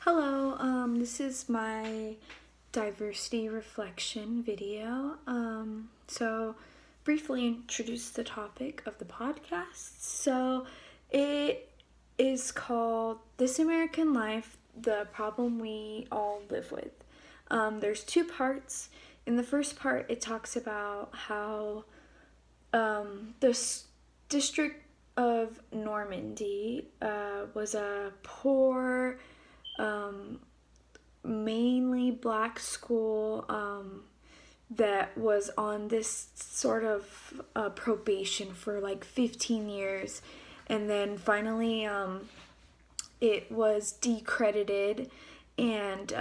Hello, this is my diversity reflection video. So briefly introduce the topic of the podcast. So it is called This American Life, the Problem We All Live With. There's two parts. In the first part, it talks about how the District of Normandy was a poor, mainly black school that was on this sort of probation for like 15 years. And then finally it was decredited, and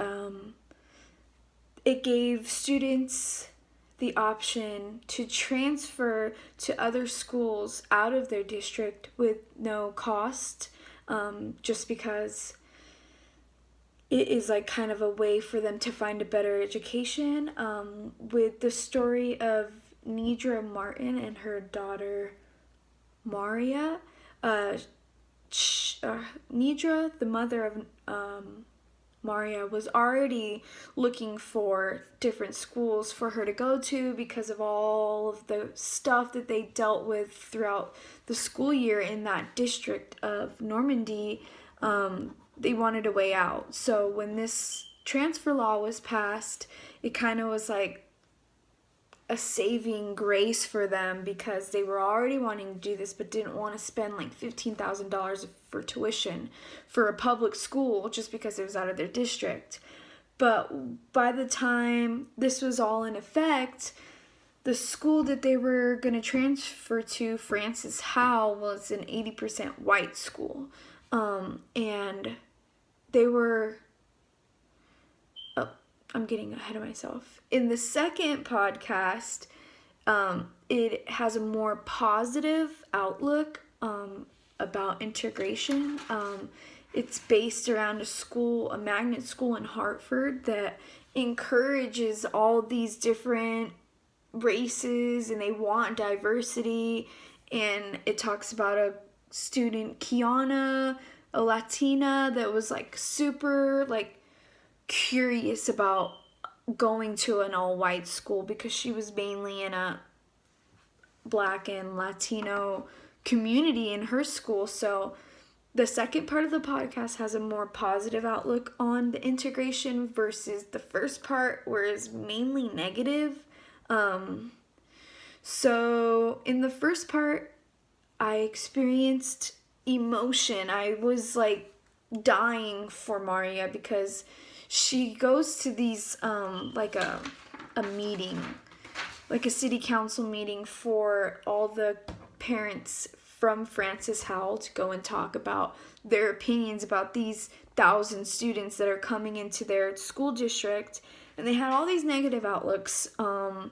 it gave students the option to transfer to other schools out of their district with no cost, just because it is like kind of a way for them to find a better education. With the story of Nedra Martin and her daughter Maria. Nedra, the mother of Maria, was already looking for different schools for her to go to because of all of the stuff that they dealt with throughout the school year in that district of Normandy. They wanted a way out. So when this transfer law was passed, it kind of was like a saving grace for them, because they were already wanting to do this but didn't want to spend like $15,000 for tuition for a public school just because it was out of their district. But by the time this was all in effect, the school that they were going to transfer to, Francis Howell, was an 80% white school. And they were... Oh, I'm getting ahead of myself. In the second podcast, it has a more positive outlook about integration. It's based around a magnet school in Hartford that encourages all these different races, and they want diversity. And it talks about a student, Kiana, a Latina, that was like super like curious about going to an all-white school because she was mainly in a Black and Latino community in her school. So the second part of the podcast has a more positive outlook on the integration versus the first part, where it's mainly negative. So in the first part, I experienced emotion. I was like dying for Maria because she goes to these like a meeting, like a city council meeting for all the parents from Francis Howell to go and talk about their opinions about these 1,000 students that are coming into their school district. And they had all these negative outlooks on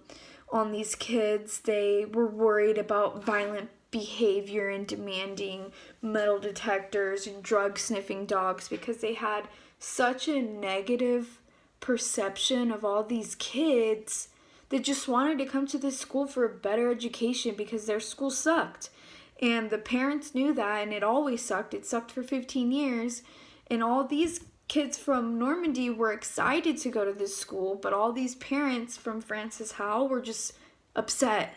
these kids. They were worried about violent behavior and demanding metal detectors and drug sniffing dogs because they had such a negative perception of all these kids that just wanted to come to this school for a better education because their school sucked. And the parents knew that, and it always sucked. It sucked for 15 years. And all these kids from Normandy were excited to go to this school, but all these parents from Francis Howell were just upset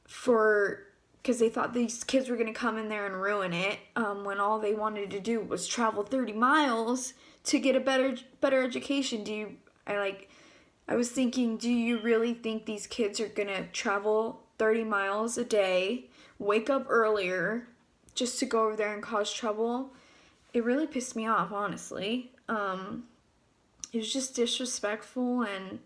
because they thought these kids were going to come in there and ruin it, when all they wanted to do was travel 30 miles to get a better education. I was thinking, do you really think these kids are going to travel 30 miles a day, wake up earlier, just to go over there and cause trouble? It really pissed me off, honestly. It was just disrespectful and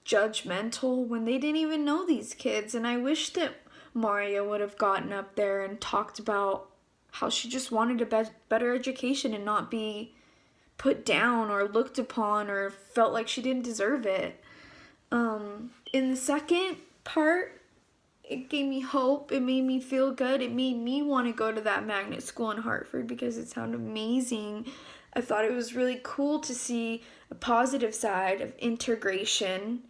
judgmental when they didn't even know these kids. And I wish that Maria would have gotten up there and talked about how she just wanted a better education and not be put down or looked upon or felt like she didn't deserve it. In the second part, it gave me hope. It made me feel good. It made me want to go to that magnet school in Hartford because it sounded amazing. I thought it was really cool to see a positive side of integration,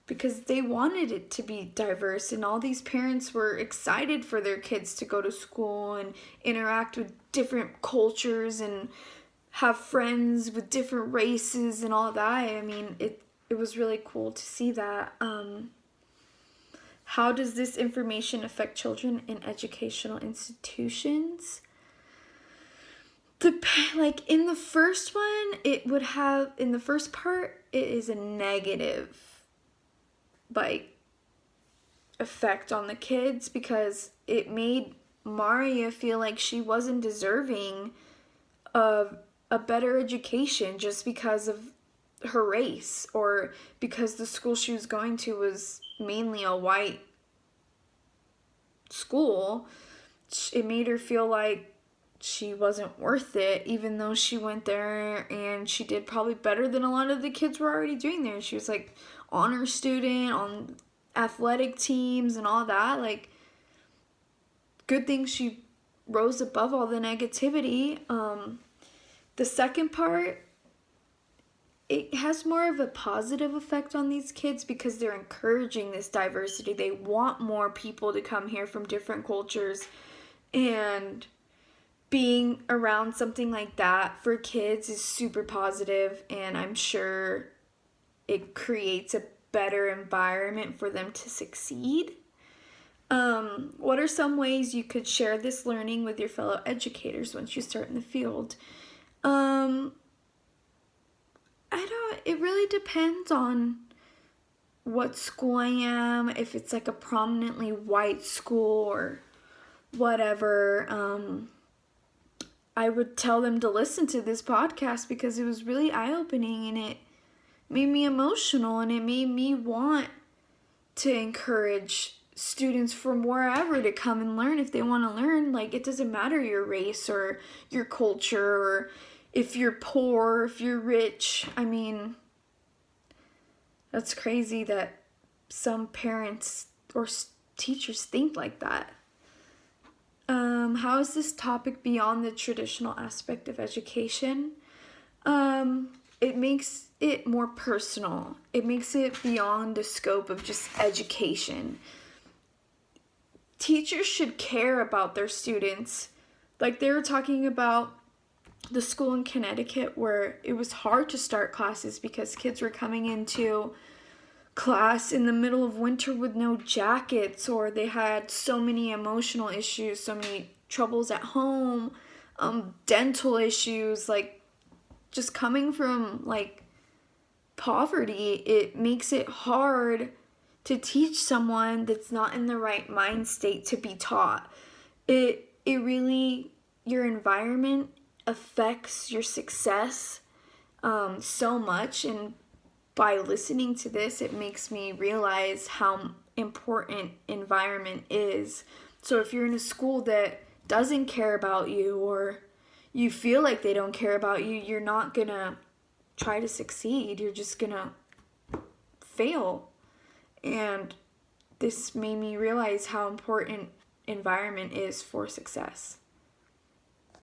because they wanted it to be diverse, and all these parents were excited for their kids to go to school and interact with different cultures and have friends with different races and all that. I mean, it was really cool to see that. How does this information affect children in educational institutions? Like in the first one, it would have, in the first part, it is a negative, like, effect on the kids because it made Maria feel like she wasn't deserving of a better education just because of her race, or because the school she was going to was mainly a white school. It made her feel like she wasn't worth it, even though she went there and she did probably better than a lot of the kids were already doing there. She was like honor student on athletic teams and all that. Like, good thing she rose above all the negativity. The second part, it has more of a positive effect on these kids because they're encouraging this diversity. They want more people to come here from different cultures, and being around something like that for kids is super positive, and I'm sure it creates a better environment for them to succeed. What are some ways you could share this learning with your fellow educators once you start in the field? It really depends on what school I am, if it's like a prominently white school or whatever. I would tell them to listen to this podcast because it was really eye-opening, and it made me emotional, and it made me want to encourage students from wherever to come and learn if they want to learn. Like, it doesn't matter your race or your culture, or if you're poor, if you're rich. I mean, that's crazy that some parents or teachers think like that. How is this topic beyond the traditional aspect of education? It makes it more personal. It makes it beyond the scope of just education. Teachers should care about their students. Like, they were talking about the school in Connecticut where it was hard to start classes because kids were coming into class in the middle of winter with no jackets, or they had so many emotional issues, so many troubles at home, dental issues. Like, just coming from like poverty, it makes it hard to teach someone that's not in the right mind state to be taught. It really, your environment affects your success so much, and by listening to this, it makes me realize how important environment is. So if you're in a school that doesn't care about you, or you feel like they don't care about you, you're not gonna try to succeed. You're just gonna fail. And this made me realize how important environment is for success.